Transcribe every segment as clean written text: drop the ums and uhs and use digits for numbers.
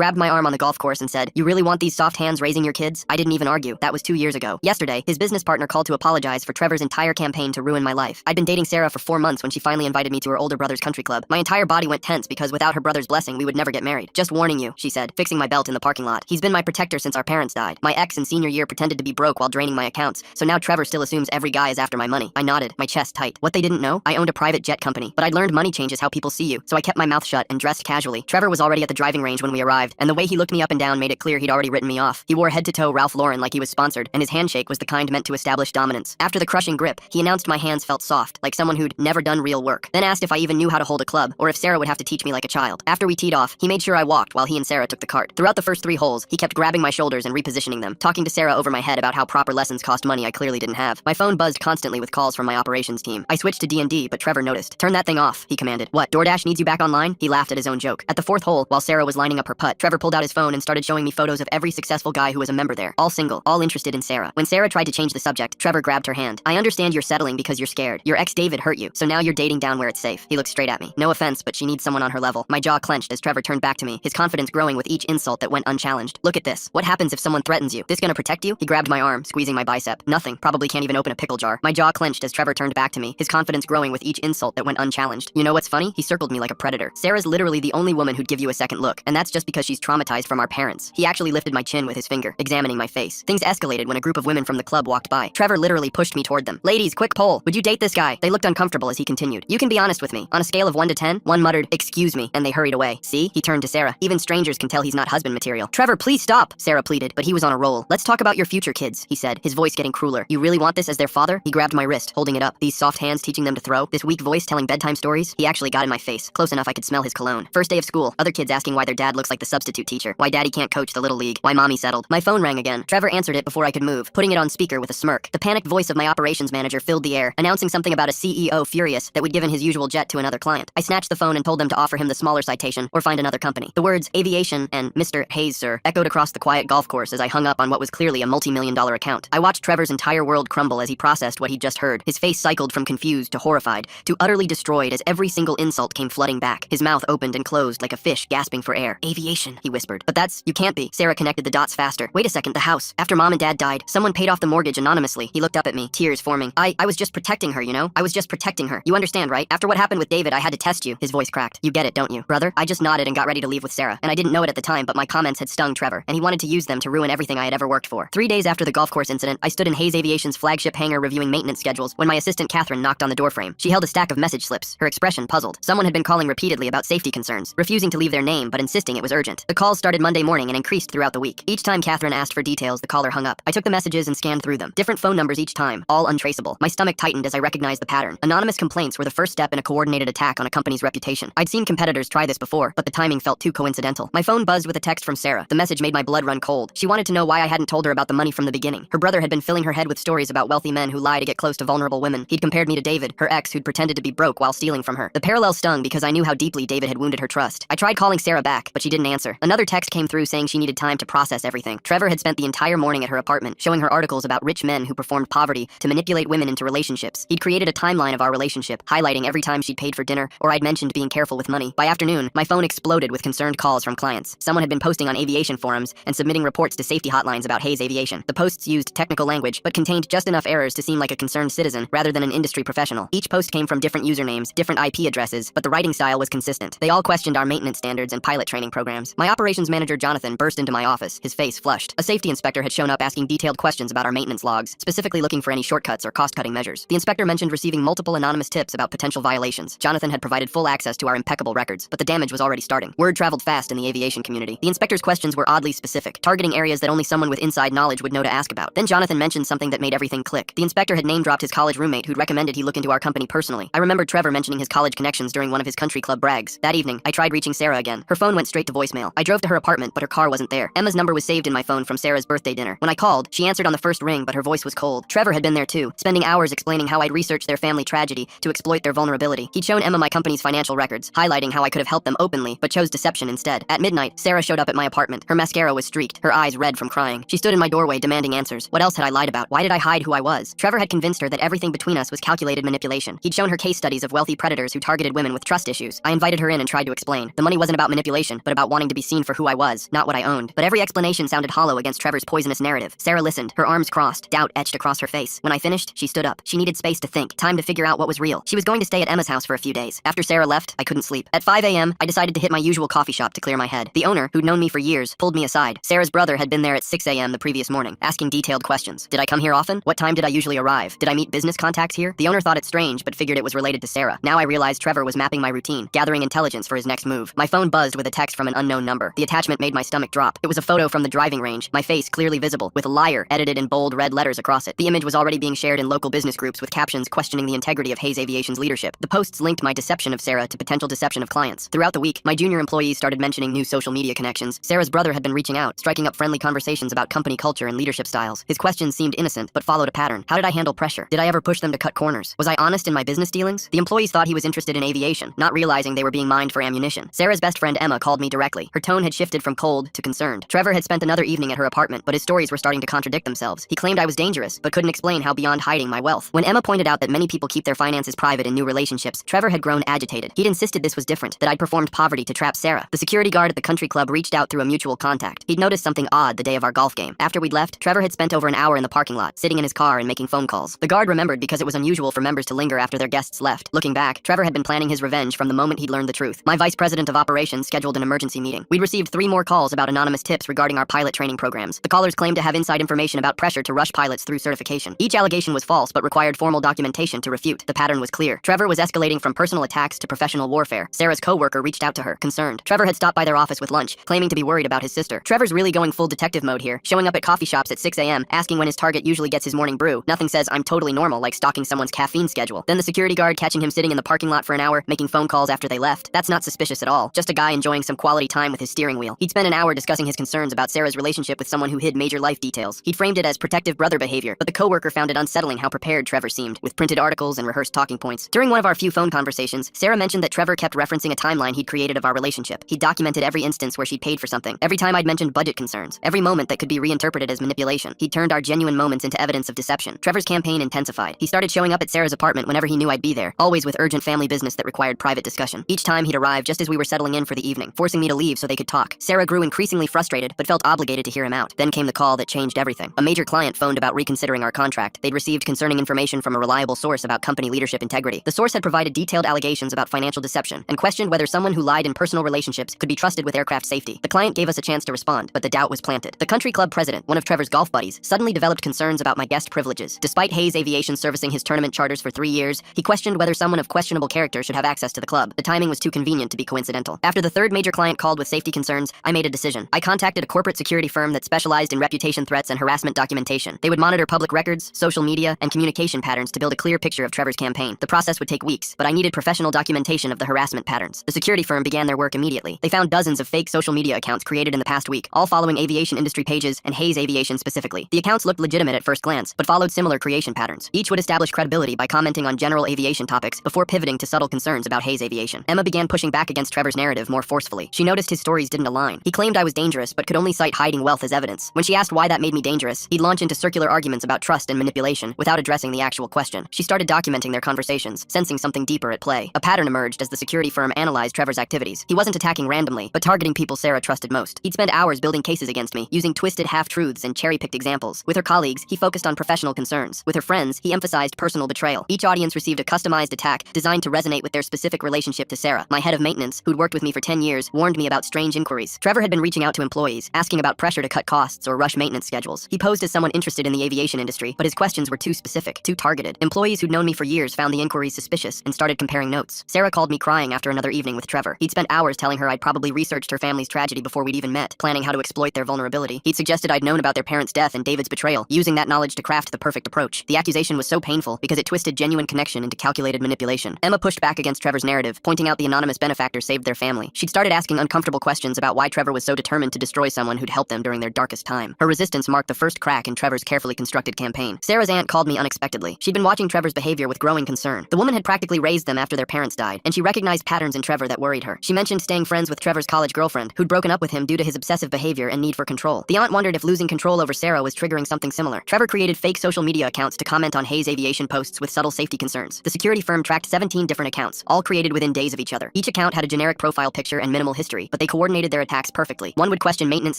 grabbed my arm on the golf course and said, "You really want these soft hands raising your kids?" I didn't even argue. That was 2 years ago. Yesterday, his business partner called to apologize for Trevor's entire campaign to ruin my life. I'd been dating Sarah for 4 months when she finally invited me to her older brother's country club. My entire body went tense because without her brother's blessing, we would never get married. "Just warning you," she said, fixing my belt in the parking lot. "He's been my protector since our parents died. My ex in senior year pretended to be broke while draining my accounts, so now Trevor still assumes every guy is after my money." I nodded, my chest tight. What they didn't know? I owned a private jet company, but I'd learned money changes how people see you, so I kept my mouth shut and dressed casually. Trevor was already at the driving range when we arrived, and the way he looked me up and down made it clear he'd already written me off. He wore head-to-toe Ralph Lauren like he was sponsored, and his handshake was the kind meant to establish dominance. After the crushing grip, he announced my hands felt soft, like someone who'd never done real work, then asked if I even knew how to hold a club, or if Sarah would have to teach me like a child. After we teed off, he made sure I walked while he and Sarah took the cart. Throughout the first 3 holes, he kept grabbing my shoulders and repositioning them, talking to Sarah over my head about how proper lessons cost money I clearly didn't have. My phone buzzed constantly with calls from my operations team. I switched to D&D, but Trevor noticed. "Turn that thing off," he commanded. "What, DoorDash needs you back online?" He laughed at his own joke. At the 4th hole, while Sarah was lining up her putt, Trevor pulled out his phone and started showing me photos of every successful guy who was a member there, all single, all interested in Sarah. When Sarah tried to change the subject, Trevor grabbed her hand. "I understand you're settling because you're scared. Your ex David hurt you, so now you're dating down where it's safe." He looked straight at me. No offense, but she needs someone on her level. My jaw clenched as Trevor turned back to me, his confidence growing with each insult that went unchallenged. "Look at this. What happens if someone threatens you? This gonna protect you?" He grabbed my arm, squeezing my bicep. "Nothing. Probably can't even open a pickle jar." My jaw clenched as Trevor turned back to me, his confidence growing with each insult that went unchallenged. "You know what's funny?" He circled me like a predator. "Sarah's literally the only woman who'd give you a second look, and that's just because she's traumatized from our parents." He actually lifted my chin with his finger, examining my face. Things escalated when a group of women from the club walked by. Trevor literally pushed me toward them. "Ladies, quick poll. Would you date this guy?" They looked uncomfortable as he continued. "You can be honest with me. On a scale of 1 to 10, one muttered, 'Excuse me,' and they hurried away." "See?" He turned to Sarah. "Even strangers can tell he's not husband material." "Trevor, please stop," Sarah pleaded, but he was on a roll. "Let's talk about your future kids," he said, his voice getting crueler. "You really want this as their father?" He grabbed my wrist, holding it up. These soft hands teaching them to throw? This weak voice telling bedtime stories? He actually got in my face, close enough I could smell his cologne. First day of school, other kids asking why their dad looks like the substitute teacher, why daddy can't coach the little league, why mommy settled. My phone rang again. Trevor answered it before I could move, putting it on speaker with a smirk. The panicked voice of my operations manager filled the air, announcing something about a CEO furious that we'd given his usual jet to another client. I snatched the phone and told them to offer him the smaller citation or find another company. The words aviation and "Mr. Hayes, sir" echoed across the quiet golf course as I hung up on what was clearly a multi-million-dollar account. I watched Trevor's entire world crumble as he processed what he'd just heard. His face cycled from confused to horrified to utterly destroyed as every single insult came flooding back. His mouth opened and closed like a fish gasping for air. "Aviation," he whispered. "But you can't be." Sarah connected the dots faster. "Wait a second, the house. After mom and dad died, someone paid off the mortgage anonymously." He looked up at me, tears forming. I was just protecting her, you know? I was just protecting her. You understand, right? After what happened with David, I had to test you." His voice cracked. "You get it, don't you, brother?" I just nodded and got ready to leave with Sarah, and I didn't know it at the time, but my comments had stung Trevor, and he wanted to use them to ruin everything I had ever worked for. 3 days after the golf course incident, I stood in Hayes Aviation's flagship hangar reviewing maintenance schedules when my assistant Catherine knocked on the doorframe. She held a stack of message slips, her expression puzzled. Someone had been calling repeatedly about safety concerns, refusing to leave their name but insisting it was urgent. The calls started Monday morning and increased throughout the week. Each time Catherine asked for details, the caller hung up. I took the messages and scanned through them. Different phone numbers each time, all untraceable. My stomach tightened as I recognized the pattern. Anonymous complaints were the first step in a coordinated attack on a company's reputation. I'd seen competitors try this before, but the timing felt too coincidental. My phone buzzed with a text from Sarah. The message made my blood run cold. She wanted to know why I hadn't told her about the money from the beginning. Her brother had been filling her head with stories about wealthy men who lie to get close to vulnerable women. He'd compared me to David, her ex who'd pretended to be broke while stealing from her. The parallel stung because I knew how deeply David had wounded her trust. I tried calling Sarah back, but she didn't answer. Another text came through saying she needed time to process everything. Trevor had spent the entire morning at her apartment, showing her articles about rich men who performed poverty to manipulate women into relationships. He'd created a timeline of our relationship, highlighting every time she'd paid for dinner or I'd mentioned being careful with money. By afternoon, my phone exploded with concerned calls from clients. Someone had been posting on aviation forums and submitting reports to safety hotlines about Hayes Aviation. The posts used technical language, but contained just enough errors to seem like a concerned citizen rather than an industry professional. Each post came from different usernames, different IP addresses, but the writing style was consistent. They all questioned our maintenance standards and pilot training programs. My operations manager, Jonathan, burst into my office, his face flushed. A safety inspector had shown up asking detailed questions about our maintenance logs, specifically looking for any shortcuts or cost-cutting measures. The inspector mentioned receiving multiple anonymous tips about potential violations. Jonathan had provided full access to our impeccable records, but the damage was already starting. Word traveled fast in the aviation community. The inspector's questions were oddly specific, targeting areas that only someone with inside knowledge would know to ask about. Then Jonathan mentioned something that made everything click. The inspector had name-dropped his college roommate who'd recommended he look into our company personally. I remembered Trevor mentioning his college connections during one of his country club brags. That evening, I tried reaching Sarah again. Her phone went straight to voicemail. I drove to her apartment, but her car wasn't there. Emma's number was saved in my phone from Sarah's birthday dinner. When I called, she answered on the first ring, but her voice was cold. Trevor had been there too, spending hours explaining how I'd researched their family tragedy to exploit their vulnerability. He'd shown Emma my company's financial records, highlighting how I could have helped them openly, but chose deception instead. At midnight, Sarah showed up at my apartment. Her mascara was streaked, her eyes red from crying. She stood in my doorway demanding answers. What else had I lied about? Why did I hide who I was? Trevor had convinced her that everything between us was calculated manipulation. He'd shown her case studies of wealthy predators who targeted women with trust issues. I invited her in and tried to explain. The money wasn't about manipulation, but about wanting to to be seen for who I was, not what I owned. But every explanation sounded hollow against Trevor's poisonous narrative. Sarah listened, her arms crossed, doubt etched across her face. When I finished, she stood up. She needed space to think, time to figure out what was real. She was going to stay at Emma's house for a few days. After Sarah left, I couldn't sleep. At 5 a.m., I decided to hit my usual coffee shop to clear my head. The owner, who'd known me for years, pulled me aside. Sarah's brother had been there at 6 a.m. the previous morning, asking detailed questions. Did I come here often? What time did I usually arrive? Did I meet business contacts here? The owner thought it strange, but figured it was related to Sarah. Now I realized Trevor was mapping my routine, gathering intelligence for his next move. My phone buzzed with a text from an unknown number. The attachment made my stomach drop. It was a photo from the driving range, my face clearly visible, with liar edited in bold red letters across it. The image was already being shared in local business groups with captions questioning the integrity of Hayes Aviation's leadership. The posts linked my deception of Sarah to potential deception of clients. Throughout the week, my junior employees started mentioning new social media connections. Sarah's brother had been reaching out, striking up friendly conversations about company culture and leadership styles. His questions seemed innocent, but followed a pattern. How did I handle pressure? Did I ever push them to cut corners? Was I honest in my business dealings? The employees thought he was interested in aviation, not realizing they were being mined for ammunition. Sarah's best friend Emma called me directly. Her tone had shifted from cold to concerned. Trevor had spent another evening at her apartment, but his stories were starting to contradict themselves. He claimed I was dangerous, but couldn't explain how beyond hiding my wealth. When Emma pointed out that many people keep their finances private in new relationships, Trevor had grown agitated. He'd insisted this was different, that I'd performed poverty to trap Sarah. The security guard at the country club reached out through a mutual contact. He'd noticed something odd the day of our golf game. After we'd left, Trevor had spent over an hour in the parking lot, sitting in his car and making phone calls. The guard remembered because it was unusual for members to linger after their guests left. Looking back, Trevor had been planning his revenge from the moment he'd learned the truth. My vice president of operations scheduled an emergency meeting. We'd received 3 more calls about anonymous tips regarding our pilot training programs. The callers claimed to have inside information about pressure to rush pilots through certification. Each allegation was false but required formal documentation to refute. The pattern was clear. Trevor was escalating from personal attacks to professional warfare. Sarah's co-worker reached out to her, concerned. Trevor had stopped by their office with lunch, claiming to be worried about his sister. Trevor's really going full detective mode here, showing up at coffee shops at 6 a.m., asking when his target usually gets his morning brew. Nothing says I'm totally normal like stalking someone's caffeine schedule. Then the security guard catching him sitting in the parking lot for an hour, making phone calls after they left. That's not suspicious at all. Just a guy enjoying some quality time with his steering wheel. He'd spent an hour discussing his concerns about Sarah's relationship with someone who hid major life details. He'd framed it as protective brother behavior, but the coworker found it unsettling how prepared Trevor seemed, with printed articles and rehearsed talking points. During one of our few phone conversations, Sarah mentioned that Trevor kept referencing a timeline he'd created of our relationship. He'd documented every instance where she'd paid for something, every time I'd mentioned budget concerns, every moment that could be reinterpreted as manipulation. He'd turned our genuine moments into evidence of deception. Trevor's campaign intensified. He started showing up at Sarah's apartment whenever he knew I'd be there, always with urgent family business that required private discussion. Each time he'd arrive just as we were settling in for the evening, forcing me to leave so they could talk. Sarah grew increasingly frustrated, but felt obligated to hear him out. Then came the call that changed everything. A major client phoned about reconsidering our contract. They'd received concerning information from a reliable source about company leadership integrity. The source had provided detailed allegations about financial deception and questioned whether someone who lied in personal relationships could be trusted with aircraft safety. The client gave us a chance to respond, but the doubt was planted. The country club president, one of Trevor's golf buddies, suddenly developed concerns about my guest privileges. Despite Hayes Aviation servicing his tournament charters for 3 years, he questioned whether someone of questionable character should have access to the club. The timing was too convenient to be coincidental. After the third major client called with safety concerns, I made a decision. I contacted a corporate security firm that specialized in reputation threats and harassment documentation. They would monitor public records, social media, and communication patterns to build a clear picture of Trevor's campaign. The process would take weeks, but I needed professional documentation of the harassment patterns. The security firm began their work immediately. They found dozens of fake social media accounts created in the past week, all following aviation industry pages and Hayes Aviation specifically. The accounts looked legitimate at first glance, but followed similar creation patterns. Each would establish credibility by commenting on general aviation topics before pivoting to subtle concerns about Hayes Aviation. Emma began pushing back against Trevor's narrative more forcefully. She noticed his stories didn't align. He claimed I was dangerous, but could only cite hiding wealth as evidence. When she asked why that made me dangerous, he'd launch into circular arguments about trust and manipulation without addressing the actual question. She started documenting their conversations, sensing something deeper at play. A pattern emerged as the security firm analyzed Trevor's activities. He wasn't attacking randomly, but targeting people Sarah trusted most. He'd spend hours building cases against me, using twisted half-truths and cherry-picked examples. With her colleagues, he focused on professional concerns. With her friends, he emphasized personal betrayal. Each audience received a customized attack designed to resonate with their specific relationship to Sarah. My head of maintenance, who'd worked with me for 10 years, warned me about strange inquiries. Trevor had been reaching out to employees, asking about pressure to cut costs or rush maintenance schedules. He posed as someone interested in the aviation industry, but his questions were too specific, too targeted. Employees who'd known me for years found the inquiries suspicious and started comparing notes. Sarah called me crying after another evening with Trevor. He'd spent hours telling her I'd probably researched her family's tragedy before we'd even met, planning how to exploit their vulnerability. He'd suggested I'd known about their parents' death and David's betrayal, using that knowledge to craft the perfect approach. The accusation was so painful because it twisted genuine connection into calculated manipulation. Emma pushed back against Trevor's narrative, pointing out the anonymous benefactor saved their family. She'd started asking uncomfortable questions about why Trevor was so determined to destroy someone who'd helped them during their darkest time. Her resistance marked the first crack in Trevor's carefully constructed campaign. Sarah's aunt called me unexpectedly. She'd been watching Trevor's behavior with growing concern. The woman had practically raised them after their parents died, and she recognized patterns in Trevor that worried her. She mentioned staying friends with Trevor's college girlfriend, who'd broken up with him due to his obsessive behavior and need for control. The aunt wondered if losing control over Sarah was triggering something similar. Trevor created fake social media accounts to comment on Hayes Aviation posts with subtle safety concerns. The security firm tracked 17 different accounts, all created within days of each other. Each account had a generic profile picture and minimal history, but they coordinated their attacks perfectly. One would question maintenance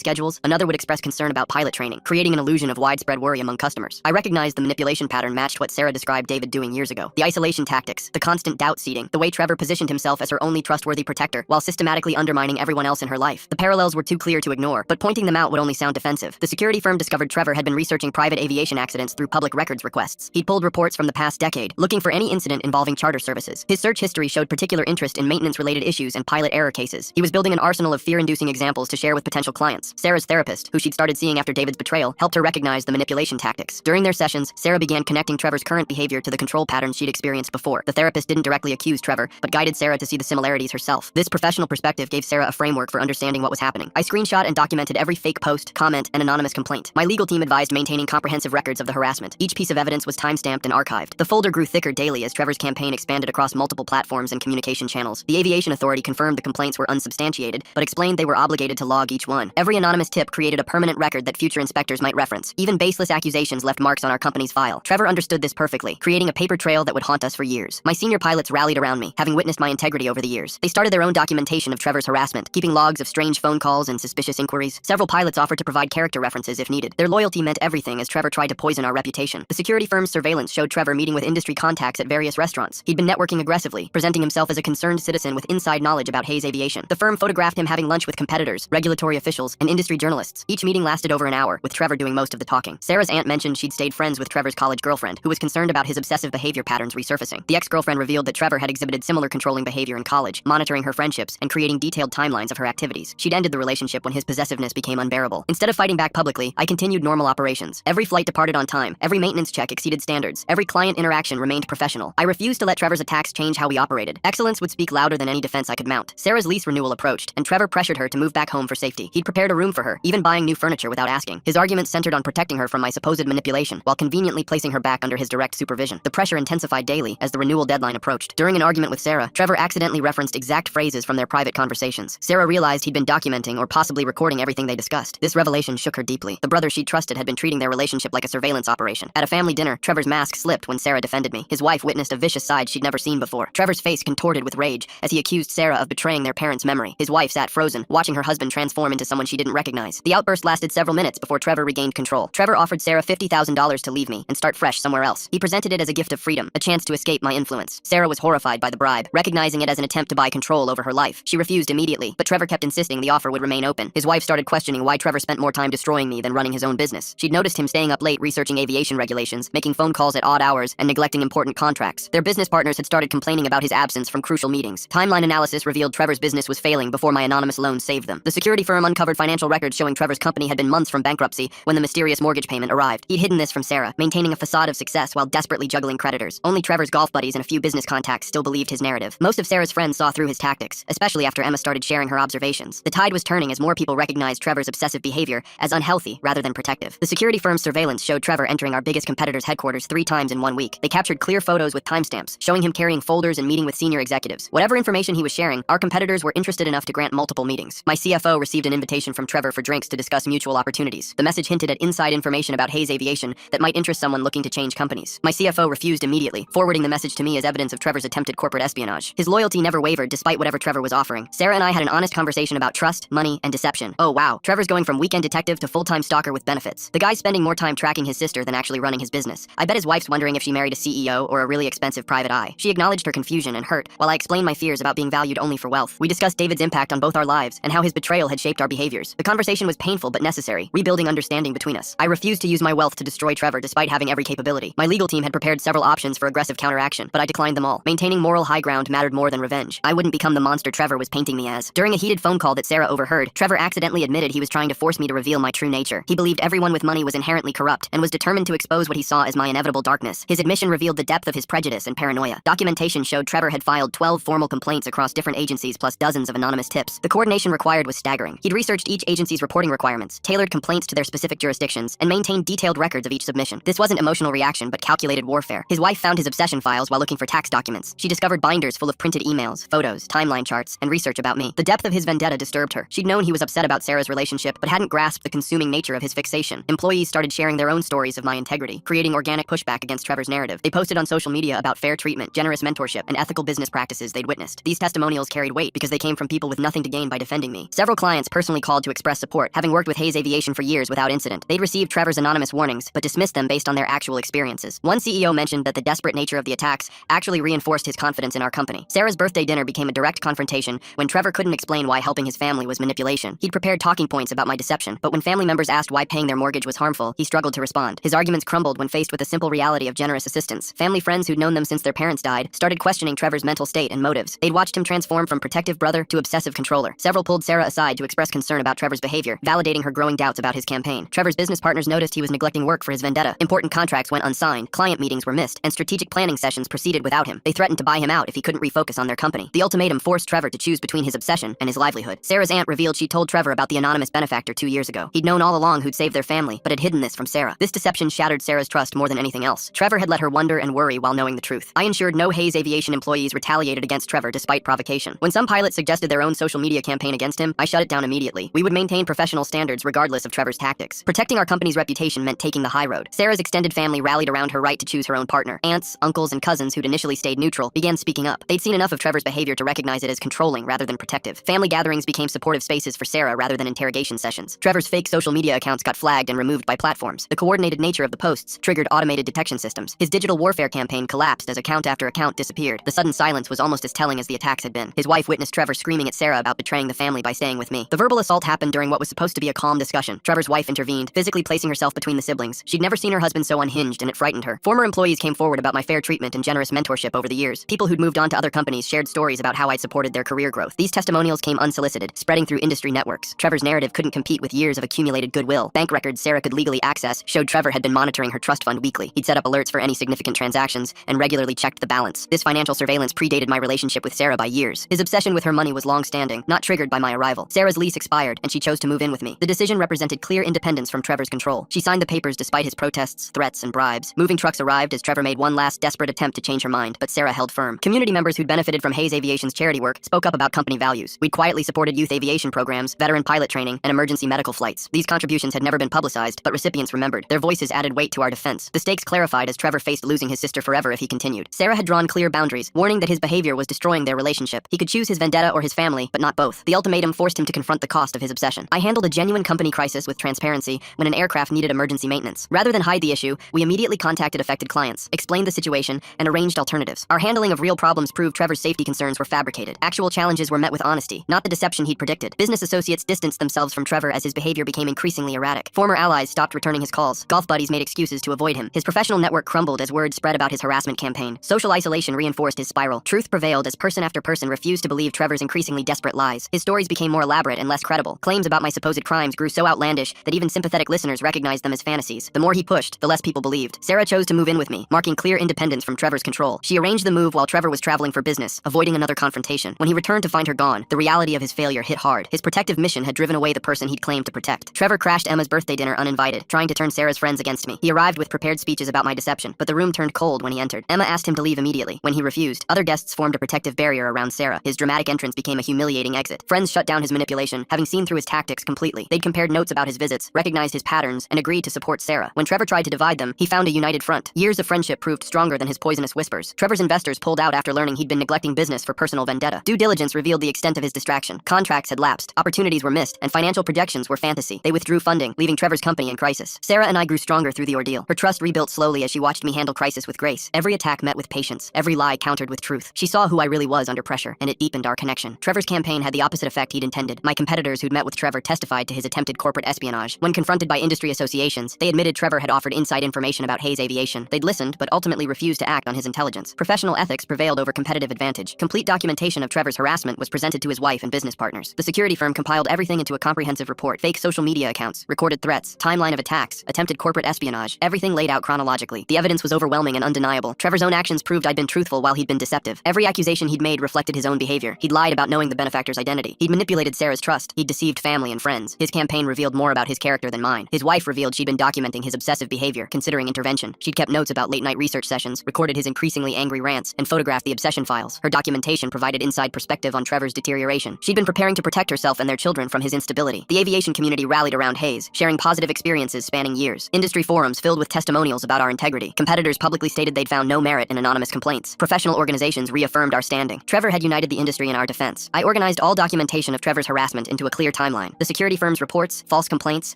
schedules, another would express concern about pilot training, creating an illusion of widespread worry among customers. I recognized the manipulation pattern matched what Sarah described David doing years ago. The isolation tactics, the constant doubt seeding, the way Trevor positioned himself as her only trustworthy protector while systematically undermining everyone else in her life. The parallels were too clear to ignore, but pointing them out would only sound defensive. The security firm discovered Trevor had been researching private aviation accidents through public records requests. He'd pulled reports from the past decade, looking for any incident involving charter services. His search history showed particular interest in maintenance-related issues and pilot error cases. He was building an arsenal of fear-inducing examples to share with potential clients. Sarah's therapist, who she'd started seeing after David's betrayal, helped her recognize the manipulation tactics. During their sessions, Sarah began connecting Trevor's current behavior to the control patterns she'd experienced before. The therapist didn't directly accuse Trevor, but guided Sarah to see the similarities herself. This professional perspective gave Sarah a framework for understanding what was happening. I screenshot and documented every fake post, comment, and anonymous complaint. My legal team advised maintaining comprehensive records of the harassment. Each piece of evidence was timestamped and archived. The folder grew thicker daily as Trevor's campaign expanded across multiple platforms and communication channels. The aviation authority confirmed the complaints were unsubstantiated, but explained they were obligated to log each one. Every anonymous tip created a permanent record that future inspectors might reference. Even baseless accusations left marks on our company's file. Trevor understood this perfectly, creating a paper trail that would haunt us for years. My senior pilots rallied around me, having witnessed my integrity over the years. They started their own documentation of Trevor's harassment, keeping logs of strange phone calls and suspicious inquiries. Several pilots offered to provide character references if needed. Their loyalty meant everything as Trevor tried to poison our reputation. The security firm's surveillance showed Trevor meeting with industry contacts at various restaurants. He'd been networking aggressively, presenting himself as a concerned citizen with inside knowledge about Hayes Aviation. The firm photographed him having lunch with competitors, regulatory officials, and industry journalists. Each meeting lasted over an hour, with Trevor doing most of the talking. Sarah's aunt mentioned she'd stayed friends with Trevor's college girlfriend, who was concerned about his obsessive behavior patterns resurfacing. The ex-girlfriend revealed that Trevor had exhibited similar controlling behavior in college, monitoring her friendships and creating detailed timelines of her activities. She'd ended the relationship when his possessiveness became unbearable. Instead of fighting back publicly, I continued normal operations. Every flight departed on time. Every maintenance check exceeded standards. Every client interaction remained professional. I refused to let Trevor's attacks change how we operated. Excellence would speak louder than any defense I could mount. Sarah's lease renewal approached, and Trevor pressured her to move back home for safety. He'd prepared a room for her, even buying new furniture without asking. His arguments centered on protecting her from my supposed manipulation, while conveniently placing her back under his direct supervision. The pressure intensified daily as the renewal deadline approached. During an argument with Sarah, Trevor accidentally referenced exact phrases from their private conversations. Sarah realized he'd been documenting or possibly recording everything they discussed. This revelation shook her deeply. The brother she trusted had been treating their relationship like a surveillance operation. At a family dinner, Trevor's mask slipped when Sarah defended me. His wife witnessed a vicious side she'd never seen before. Trevor's face contorted with rage as he accused Sarah of betraying their parents' memory. His wife sat frozen, watching her husband transform into someone she didn't recognize. The outburst lasted several minutes before Trevor regained control. Trevor offered Sarah $50,000 to leave me and start fresh somewhere else. He presented it as a gift of freedom, a chance to escape my influence. Sarah was horrified by the bribe, recognizing it as an attempt to buy control over her life. She refused immediately, but Trevor kept insisting the offer would remain open. His wife started questioning why Trevor spent more time destroying me than running his own business. She'd noticed him staying up late researching aviation regulations, making phone calls at odd hours, and neglecting important contracts. Their business partners had started complaining about his absence from crucial meetings. Timeline analysis revealed Trevor's business was failing before my anonymous loan saved them. The security firm uncovered financial records showing Trevor's company had been months from bankruptcy when the mysterious mortgage payment arrived. He'd hidden this from Sarah, maintaining a facade of success while desperately juggling creditors. Only Trevor's golf buddies and a few business contacts still believed his narrative. Most of Sarah's friends saw through his tactics, especially after Emma started sharing her observations. The tide was turning as more people recognized Trevor's obsessive behavior as unhealthy rather than protective. The security firm's surveillance showed Trevor entering our biggest competitor's headquarters 3 times in 1 week. They captured clear photos with timestamps, showing him carrying folders and meeting with senior executives. Whatever information he was sharing, our competitors were interested enough to grant multiple meetings. My CFO received an invitation from Trevor for drinks to discuss mutual opportunities. The message hinted at inside information about Hayes Aviation that might interest someone looking to change companies. My CFO refused immediately, forwarding the message to me as evidence of Trevor's attempted corporate espionage. His loyalty never wavered despite whatever Trevor was offering. Sarah and I had an honest conversation about trust, money, and deception. Oh wow, Trevor's going from weekend detective to full-time stalker with benefits. The guy's spending more time tracking his sister than actually running his business. I bet his wife's wondering if she married a CEO or a really expensive private eye. She acknowledged her confusion and hurt, while I explained my fears about being valued only for wealth. We discussed David's impact on both our lives and how his betrayal had shaped our behaviors. The conversation was painful but necessary, rebuilding understanding between us. I refused to use my wealth to destroy Trevor despite having every capability. My legal team had prepared several options for aggressive counteraction, but I declined them all. Maintaining moral high ground mattered more than revenge. I wouldn't become the monster Trevor was painting me as. During a heated phone call that Sarah overheard, Trevor accidentally admitted he was trying to force me to reveal my true nature. He believed everyone with money was inherently corrupt and was determined to expose what he saw as my inevitable darkness. His admission revealed the depth of his prejudice and paranoia. Documentation showed Trevor had filed 12 formal complaints across different agencies plus dozens of anonymous tips. The coordination required was staggering. He'd researched each agency's reporting requirements, tailored complaints to their specific jurisdictions, and maintained detailed records of each submission. This wasn't emotional reaction, but calculated warfare. His wife found his obsession files while looking for tax documents. She discovered binders full of printed emails, photos, timeline charts, and research about me. The depth of his vendetta disturbed her. She'd known he was upset about Sarah's relationship, but hadn't grasped the consuming nature of his fixation. Employees started sharing their own stories of my integrity, creating organic pushback against Trevor's narrative. They posted on social media about fair treatment, generous mentorship, and ethical business practices they'd witnessed. These testimonials carried weight because they came from people with nothing to gain by defending me. Several clients personally called to express support, having worked with Hayes Aviation for years without incident. They'd received Trevor's anonymous warnings, but dismissed them based on their actual experiences. One CEO mentioned that the desperate nature of the attacks actually reinforced his confidence in our company. Sarah's birthday dinner became a direct confrontation when Trevor couldn't explain why helping his family was manipulation. He'd prepared talking points about my deception, but when family members asked why paying their mortgage was harmful, he struggled to respond. His arguments crumbled when faced with the simple reality of generous assistance. Family friends who'd known them since their parents died started questioning Trevor's mental state and motives. They'd watched him transform from protective brother to obsessive controller. Several pulled Sarah aside to express concern about Trevor's behavior, validating her growing doubts about his campaign. Trevor's business partners noticed he was neglecting work for his vendetta. Important contracts went unsigned, client meetings were missed, and strategic planning sessions proceeded without him. They threatened to buy him out if he couldn't refocus on their company. The ultimatum forced Trevor to choose between his obsession and his livelihood. Sarah's aunt revealed she told Trevor about the anonymous benefactor 2 years ago. He'd known all along who'd saved their family, but had hidden this from Sarah. This deception shattered Sarah's trust more than anything else. Trevor had let her wonder and worry while knowing the truth. I ensured no Hayes Aviation employees retaliated against Trevor despite provocation. When some pilots suggested their own social media campaign against him, I shut it down immediately. We would maintain professional standards regardless of Trevor's tactics. Protecting our company's reputation meant taking the high road. Sarah's extended family rallied around her right to choose her own partner. Aunts, uncles, and cousins who'd initially stayed neutral began speaking up. They'd seen enough of Trevor's behavior to recognize it as controlling rather than protective. Family gatherings became supportive spaces for Sarah rather than interrogation sessions. Trevor's fake social media accounts got flagged and removed by platforms. The coordinated nature of the posts triggered automated detection systems. His digital warfare campaign collapsed as account after account disappeared. The sudden silence was almost as telling as the attacks had been. His wife witnessed Trevor screaming at Sarah about betraying the family by staying with me. The verbal assault happened during what was supposed to be a calm discussion. Trevor's wife intervened, physically placing herself between the siblings. She'd never seen her husband so unhinged, and it frightened her. Former employees came forward about my fair treatment and generous mentorship over the years. People who'd moved on to other companies shared stories about how I'd supported their career growth. These testimonials came unsolicited, spreading through industry networks. Trevor's narrative couldn't compete with years of accumulated goodwill. Bank records Sarah could legally access showed Trevor had been monitoring her trust fund weekly. He'd set up alerts for any significant transactions and regularly checked the balance. This financial surveillance predated my relationship with Sarah by years. His obsession with her money was long-standing, not triggered by my arrival. Sarah's lease expired, and she chose to move in with me. The decision represented clear independence from Trevor's control. She signed the papers despite his protests, threats, and bribes. Moving trucks arrived as Trevor made one last desperate attempt to change her mind, but Sarah held firm. Community members who'd benefited from Hayes Aviation's charity work spoke up about company values. We'd quietly supported youth aviation programs, veteran pilot training, and emergency medical flights. These contributions had never been publicized, but recipients remembered. Their voices added weight to our defense. The stakes clarified as Trevor faced losing his sister forever if he continued. Sarah had drawn clear boundaries, warning that his behavior was destroying their relationship. He could choose his vendetta or his family, but not both. The ultimatum forced him to confront the cost of his obsession. I handled a genuine company crisis with transparency when an aircraft needed emergency maintenance. Rather than hide the issue, we immediately contacted affected clients, explained the situation, and arranged alternatives. Our handling of real problems proved Trevor's safety concerns were fabricated. Actual challenges were met with honesty, not the deception he'd predicted. Business associates distanced themselves from Trevor as his behavior became increasingly erratic. Former allies stopped returning his calls. Golf buddies made excuses to avoid him. His professional network crumbled as word spread about his harassment campaign. Social isolation reinforced his spiral. Truth prevailed as person after person refused to believe Trevor's increasingly desperate lies. His stories became more elaborate and less credible. Claims about my supposed crimes grew so outlandish that even sympathetic listeners recognized them as fantasies. The more he pushed, the less people believed. Sarah chose to move in with me, marking clear independence from Trevor's control. She arranged the move while Trevor was traveling for business, avoiding another confrontation. When he returned to find her gone, the reality of his failure hit hard. His protective mission had driven away the person he'd claimed to protect. Trevor crashed Emma's birthday dinner uninvited, trying to turn Sarah's friends against me. He arrived with prepared speeches about my deception, but the room turned cold when he entered. Emma asked him to leave immediately. When he refused, other guests formed a protective barrier around Sarah. His dramatic entrance became a humiliating exit. Friends shut down his manipulation, having seen through his tactics completely. They'd compared notes about his visits, recognized his patterns, and agreed to support Sarah. When Trevor tried to divide them, he found a united front. Years of friendship proved stronger than his poisonous whispers. Trevor's investors pulled out after learning he'd been neglecting business for personal vendetta. Due diligence revealed the extent of his distraction. Contracts had lapsed, opportunities were missed, and financial projections were fantasy. They withdrew funding, leaving Trevor's company in crisis. Sarah and I grew stronger through the ordeal. Her trust rebuilt slowly as she watched me handle crisis with grace. Every attack met with patience, every lie countered with truth. She saw who I really was under pressure, and it deepened our connection. Trevor's campaign had the opposite effect he'd intended. My competitors who'd met with Trevor testified to his attempted corporate espionage. When confronted by industry associations, they admitted Trevor had offered inside information about Hayes Aviation. They'd listened, but ultimately refused to act on his intelligence. Professional ethics prevailed over competitive advantage. Complete documentation of Trevor's harassment was presented to his wife and business partners. The security firm compiled everything into a comprehensive report. Fake social media accounts, recorded threats, timeline of attacks, attempted corporate espionage, everything laid out chronologically. The evidence was overwhelming and undeniable. Trevor's own actions proved I'd been truthful while he'd been deceptive. Every accusation he'd made reflected his own behavior. He'd lied about knowing the benefactor's identity. He'd manipulated Sarah's trust. He'd deceived family and friends. His campaign revealed more about his character than mine. His wife revealed she'd been documenting his obsessive behavior, considering intervention. She'd kept notes about late-night research sessions, recorded his increasingly angry rants, and photographed the obsession files. Her documentation provided inside perspective on Trevor's deterioration. She'd been preparing to protect herself and their children from his instability. The aviation community rallied around Hayes, sharing positive experiences spanning years. Industry forums filled with testimonials about our integrity. Competitors publicly stated they'd found no merit in anonymous complaints. Professional organizations reaffirmed our standing. Trevor had united the industry in our defense. I organized all documentation of Trevor's harassment into a clear timeline. The security firm's reports, false complaints,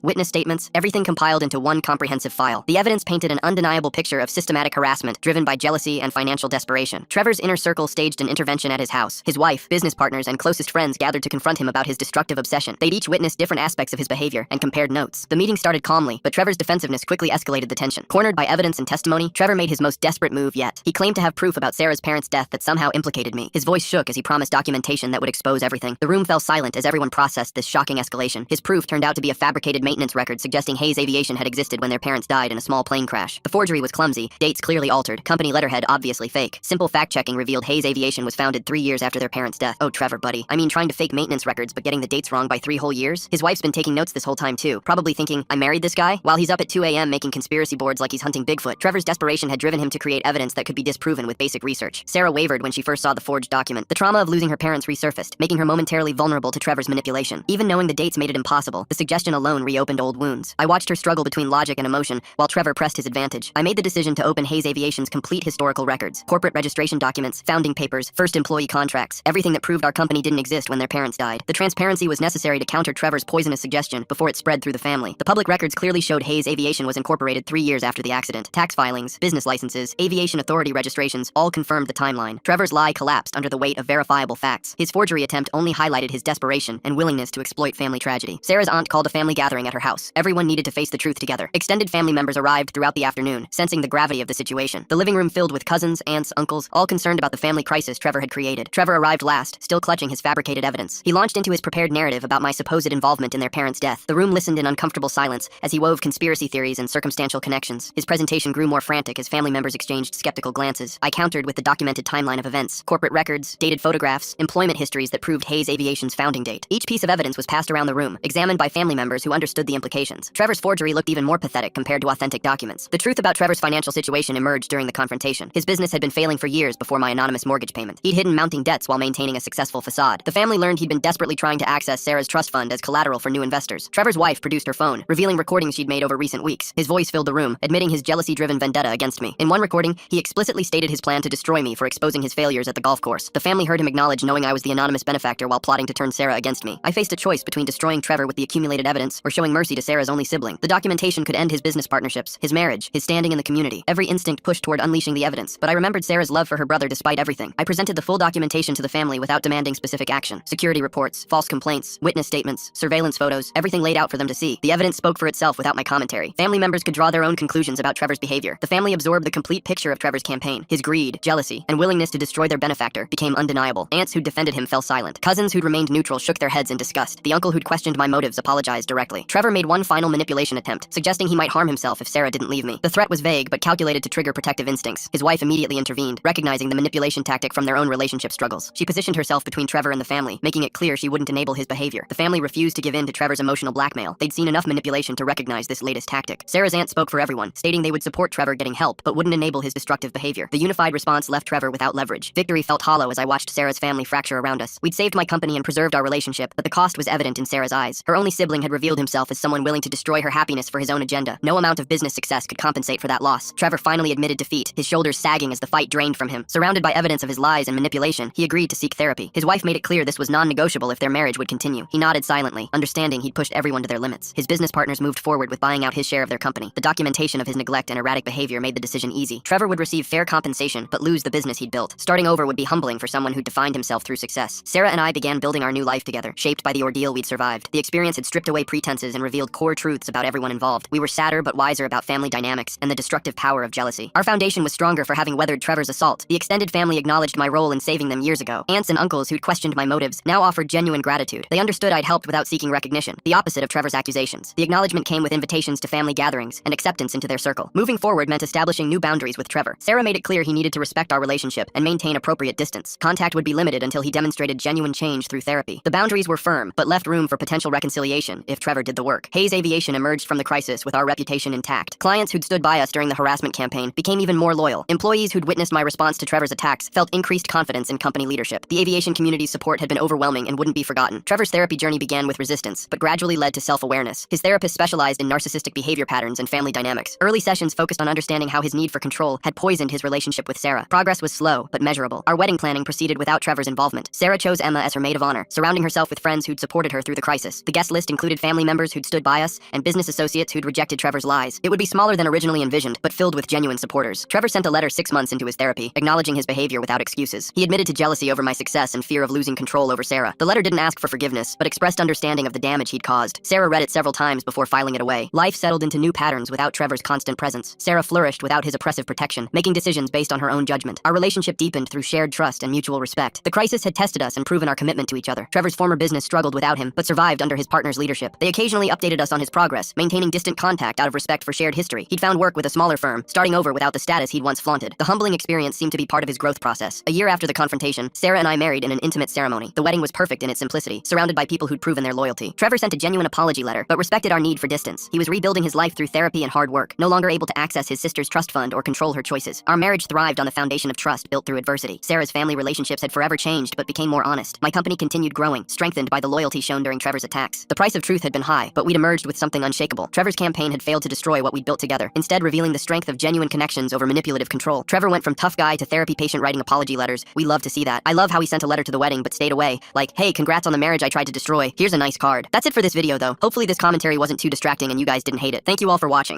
witness statements, everything compiled into one comprehensive file. The evidence painted an undeniable picture of systematic harassment driven by jealousy and financial desperation. Trevor's inner circle staged an intervention at his house. His wife, business partners, and closest friends gathered to confront him about his destructive obsession. They'd each witnessed different aspects of his behavior and compared notes. The meeting started calmly, but Trevor's defensiveness quickly escalated the tension. Cornered by evidence and testimony, Trevor made his most desperate move yet. He claimed to have proof about Sarah's parents' death that somehow implicated me. His voice shook as he promised documentation that would expose everything. The room fell silent as everyone processed this shocking escalation. His proof turned out to be a fabricated maintenance record suggesting Hayes Aviation had existed when their parents died in a small plane crash. The forgery was clumsy, dates clearly altered, company letterhead obviously fake. Simple fact-checking revealed Hayes Aviation was founded 3 years after their parents' death. Oh, Trevor, buddy. I mean, trying to fake maintenance records but getting the dates wrong by 3 whole years? His wife's been taking notes this whole time too, probably thinking, I married this guy? While he's up at 2 a.m. making conspiracy boards like he's hunting Bigfoot. Trevor's desperation had driven him to create evidence that could be disproven with basic research. Sarah wavered when she first saw the forged document. The trauma of losing her parents resurfaced, making her momentarily vulnerable to Trevor's manipulation. Even knowing the dates made it impossible, the suggestion alone reopened old wounds. I watched her struggle between logic and emotion, while Trevor pressed his advantage. I made the decision to open Hayes Aviation's complete historical records, corporate registration documents, founding papers, first employee contracts, everything that proved our company didn't exist when their parents died. The transparency was necessary to counter Trevor's poisonous suggestion before it spread through the family. The public records clearly showed Hayes Aviation was incorporated 3 years after the accident. Tax filings, business licenses, aviation authority registrations all confirmed the timeline. Trevor's lie collapsed under the weight of verifiable facts. His forgery attempt only highlighted his desperation and willingness to exploit family tragedy. Sarah's aunt called a family gathering at her house. Everyone needed to face the truth together. Extended family members arrived throughout the afternoon, sensing the gravity of the situation. The living room filled with cousins, aunts, uncles, all concerned about the family crisis Trevor had created. Trevor arrived last, still clutching his fabricated evidence. He launched into his prepared narrative about my supposed involvement in their parents' death. The room listened in uncomfortable silence as he wove conspiracy theories and circumstantial connections. His presentation grew more frantic as family members exchanged skeptical glances. I countered with the documented timeline of events, corporate records, dated photographs, employment histories that proved Hayes Aviation's founding date. Each piece of evidence was passed around the room, examined by family members who understood the implications. Trevor's forgery looked even more pathetic compared to authentic documents. The truth about Trevor's financial situation emerged during the confrontation. His business had been failing for years before my anonymous mortgage payment. He'd hidden mounting debts while maintaining a successful facade. The family learned he'd been desperately trying to access Sarah's trust fund as collateral for new investors. Trevor's wife produced her phone, revealing recordings she'd made over recent weeks. His voice filled the room, admitting his jealousy-driven vendetta against me. In one recording, he explicitly stated his plan to destroy me for exposing his failures at the golf course. The family heard him acknowledge knowing I was the anonymous benefactor while plotting to turn Sarah against me. I faced a choice between destroying Trevor with the accumulated evidence or showing mercy to Sarah's only sibling. The documentation could end his business partnerships, his marriage, his standing in the community. Every instinct pushed toward unleashing the evidence, but I remembered Sarah's love for her brother despite everything. I presented the full documentation to the family without demanding specific action. Security reports, false complaints, witness statements, surveillance photos, everything laid out for them to see. The evidence spoke for itself without my commentary. Family members could draw their own conclusions about Trevor's behavior. The family absorbed the complete picture of Trevor's campaign. His greed, jealousy, and willingness to destroy their benefactor became undeniable. Aunts who'd defended him fell silent. Cousins who'd remained neutral shook their heads in disgust. The uncle who'd questioned my motives apologized directly. Trevor made one final manipulation attempt, suggesting he might harm himself if Sarah didn't leave me. The threat was vague, but calculated to trigger protective instincts. His wife immediately intervened, recognizing the manipulation tactic from their own relationship struggles. She positioned herself between Trevor and the family, making it clear she wouldn't enable his behavior. The family refused to give in to Trevor's emotional blackmail. They'd seen enough manipulation to recognize this latest tactic. Sarah's aunt spoke for everyone, stating they would support Trevor getting help, but wouldn't enable his destructive behavior. The unified response left Trevor without leverage. Victory felt hollow as I watched Sarah's family fracture around us. We'd saved my company and preserved our relationship, but the cost was evident in Sarah's eyes. Her only sibling had revealed himself as someone willing to destroy her happiness for his own agenda. No amount of business success could compensate for that loss. Trevor finally admitted defeat, his shoulders sagging as the fight drained from him. Surrounded by evidence of his lies and manipulation, he agreed to seek therapy. His wife made it clear this was non-negotiable if their marriage would continue. He nodded silently, understanding he'd pushed everyone to their limits. His business partners moved forward with buying out his share of their company. The documentation of his neglect and erratic behavior made the decision easy. Trevor would receive fair compensation, but lose the business he'd built. Starting over would be humbling for someone who defined himself through success. Sarah and I began building our new life together, shaped by the ordeal we'd survived. The experience had stripped away pretenses and revealed core truths about everyone involved. We were sadder but wiser about family dynamics and the destructive power of jealousy. Our foundation was stronger for having weathered Trevor's assault. The extended family acknowledged my role in saving them years ago. Aunts and uncles who'd questioned my motives now offered genuine gratitude. They understood I'd helped without seeking recognition, the opposite of Trevor's accusations. The acknowledgement came with invitations to family gatherings and acceptance into their circle. Moving forward meant establishing new boundaries with Trevor. Sarah made it clear he needed to respect our relationship and maintain appropriate distance. Contact would be limited until he demonstrated genuine change through therapy. The boundaries were firm, but left room for potential reconciliation if Trevor did the work. Hayes Aviation emerged from the crisis with our reputation intact. Clients who'd stood by us during the harassment campaign became even more loyal. Employees who'd witnessed my response to Trevor's attacks felt increased confidence in company leadership. The aviation community's support had been overwhelming and wouldn't be forgotten. Trevor's therapy journey began with resistance, but gradually led to self-awareness. His therapist specialized in narcissistic behavior patterns and family dynamics. Early sessions focused on understanding how his need for control had poisoned his relationship with Sarah. Progress was slow, but measurable. Our wedding planning proceeded without Trevor's involvement. Sarah chose chose Emma as her maid of honor, surrounding herself with friends who'd supported her through the crisis. The guest list included family members who'd stood by us and business associates who'd rejected Trevor's lies. It would be smaller than originally envisioned, but filled with genuine supporters. Trevor sent a letter 6 months into his therapy, acknowledging his behavior without excuses. He admitted to jealousy over my success and fear of losing control over Sarah. The letter didn't ask for forgiveness, but expressed understanding of the damage he'd caused. Sarah read it several times before filing it away. Life settled into new patterns without Trevor's constant presence. Sarah flourished without his oppressive protection, making decisions based on her own judgment. Our relationship deepened through shared trust and mutual respect. The crisis had tested us and proven our commitment to each other. Trevor's former business struggled without him, but survived under his partner's leadership. They occasionally updated us on his progress, maintaining distant contact out of respect for shared history. He'd found work with a smaller firm, starting over without the status he'd once flaunted. The humbling experience seemed to be part of his growth process. A year after the confrontation, Sarah and I married in an intimate ceremony. The wedding was perfect in its simplicity, surrounded by people who'd proven their loyalty. Trevor sent a genuine apology letter, but respected our need for distance. He was rebuilding his life through therapy and hard work, no longer able to access his sister's trust fund or control her choices. Our marriage thrived on the foundation of trust built through adversity. Sarah's family relationships had forever changed, but became more honest. My company continued growing, strengthened by the loyalty shown during Trevor's attacks. The price of truth had been high, but we'd emerged with something unshakable. Trevor's campaign had failed to destroy what we'd built together, instead revealing the strength of genuine connections over manipulative control. Trevor went from tough guy to therapy patient writing apology letters. We love to see that. I love how he sent a letter to the wedding but stayed away, like, hey, congrats on the marriage I tried to destroy. Here's a nice card. That's it for this video though. Hopefully this commentary wasn't too distracting and you guys didn't hate it. Thank you all for watching.